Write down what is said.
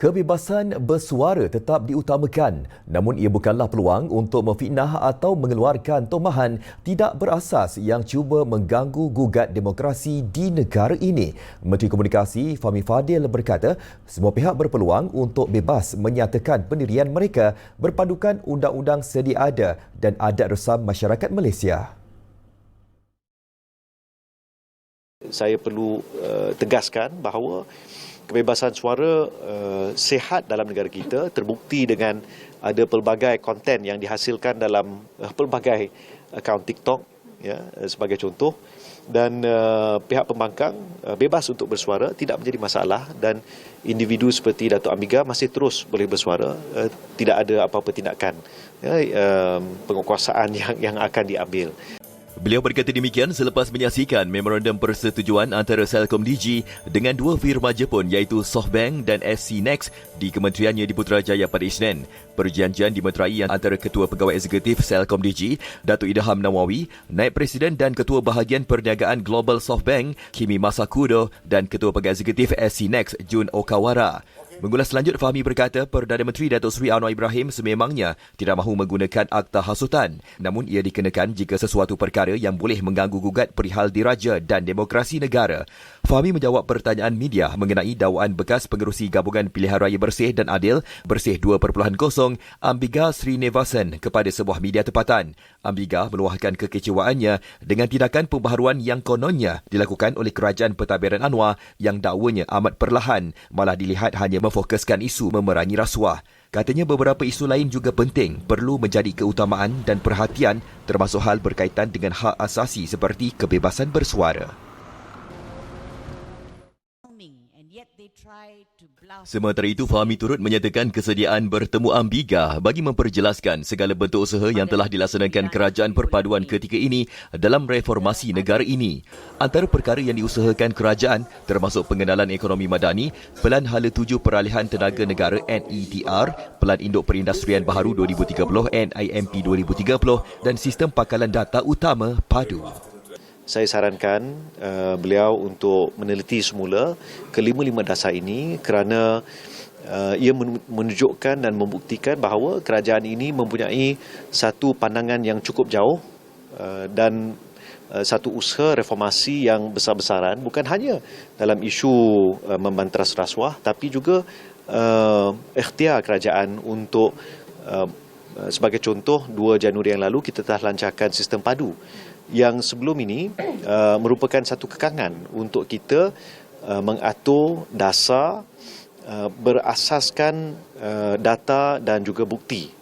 Kebebasan bersuara tetap diutamakan, namun ia bukanlah peluang untuk memfitnah atau mengeluarkan tomahan tidak berasas yang cuba mengganggu gugat demokrasi di negara ini. Menteri Komunikasi Fahmi Fadil berkata, semua pihak berpeluang untuk bebas menyatakan pendirian mereka berpandukan undang-undang sedia ada dan adat resam masyarakat Malaysia. Saya perlu tegaskan bahawa kebebasan suara sihat dalam negara kita terbukti dengan ada pelbagai konten yang dihasilkan dalam pelbagai akaun TikTok ya, sebagai contoh, dan pihak pembangkang bebas untuk bersuara, tidak menjadi masalah, dan individu seperti Datuk Amiga masih terus boleh bersuara, tidak ada apa-apa tindakan penguasaan yang akan diambil. Beliau berkata demikian selepas menyaksikan memorandum persetujuan antara CelcomDigi dengan dua firma Jepun iaitu SoftBank dan SC Next di kementeriannya di Putrajaya pada Isnin. Perjanjian dimeterai antara Ketua Pegawai Eksekutif CelcomDigi, Datuk Idham Nawawi, Naib Presiden dan Ketua Bahagian Perniagaan Global SoftBank, Kimi Masakudo, dan Ketua Pegawai Eksekutif SC Next, Jun Okawara. Mengulas selanjut, Fahmi berkata Perdana Menteri Datuk Seri Anwar Ibrahim sememangnya tidak mahu menggunakan akta hasutan, namun ia dikenakan jika sesuatu perkara yang boleh mengganggu gugat perihal diraja dan demokrasi negara. Fahmi menjawab pertanyaan media mengenai dakwaan bekas pengerusi Gabungan Pilihan Raya Bersih dan Adil Bersih 2.0 Ambiga Srinevasan kepada sebuah media tempatan. Ambiga meluahkan kekecewaannya dengan tindakan pembaharuan yang kononnya dilakukan oleh Kerajaan Pentadbiran Anwar yang dakwanya amat perlahan, malah dilihat hanya memfokuskan isu memerangi rasuah. Katanya beberapa isu lain juga penting perlu menjadi keutamaan dan perhatian, termasuk hal berkaitan dengan hak asasi seperti kebebasan bersuara. Sementara itu, Fahmi turut menyatakan kesediaan bertemu Ambiga bagi memperjelaskan segala bentuk usaha yang telah dilaksanakan Kerajaan Perpaduan ketika ini dalam reformasi negara ini. Antara perkara yang diusahakan kerajaan termasuk pengenalan ekonomi madani, Pelan Hala Tuju Peralihan Tenaga Negara NETR, Pelan Induk Perindustrian Baharu 2030 NIMP 2030 dan Sistem Pakalan Data Utama PADU. Saya sarankan beliau untuk meneliti semula kelima-lima dasar ini kerana ia menunjukkan dan membuktikan bahawa kerajaan ini mempunyai satu pandangan yang cukup jauh dan satu usaha reformasi yang besar-besaran, bukan hanya dalam isu membantras rasuah tapi juga ikhtiar kerajaan untuk sebagai contoh 2 Januari yang lalu kita telah lancarkan sistem padu yang sebelum ini merupakan satu kekangan untuk kita mengatur dasar berasaskan data dan juga bukti.